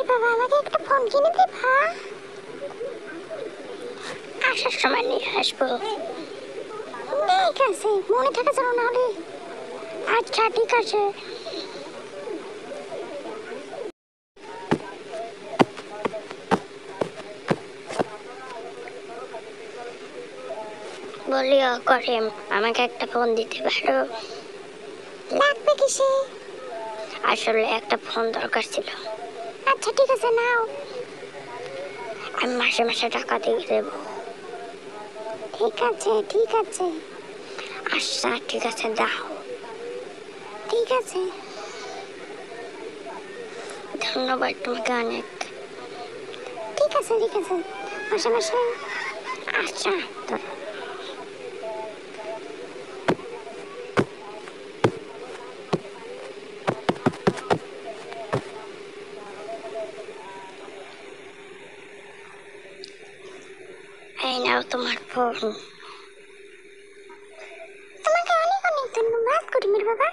বাবা আমাকে একটা ফোন কিনে দিবা? আসার সময় নিয়ে আসবো। ঠিক আছে, মনে থাকে যেন না হলে। আচ্ছা ঠিক আছে। বলিও করিম, আমাকে একটা ফোন দিতে পারো? লাগবে কিসে? আসলে একটা ফোন দরকার ছিল। আচ্ছা ঠিক আছে, নাও। আমি মাসে মাসে টাকা দিয়ে দেবো। ঠিক আছে ঠিক আছে। আচ্ছা ঠিক আছে, দাও। ঠিক আছে, ধন্যবাদ তোমাকে অনেক। ঠিক আছে ঠিক আছে, মাসে মাসে। আচ্ছা ধরো। এই নাও তোমার ফোন। তোমাকে অনেক অনেক ধন্যবাদ করিমের বাবা।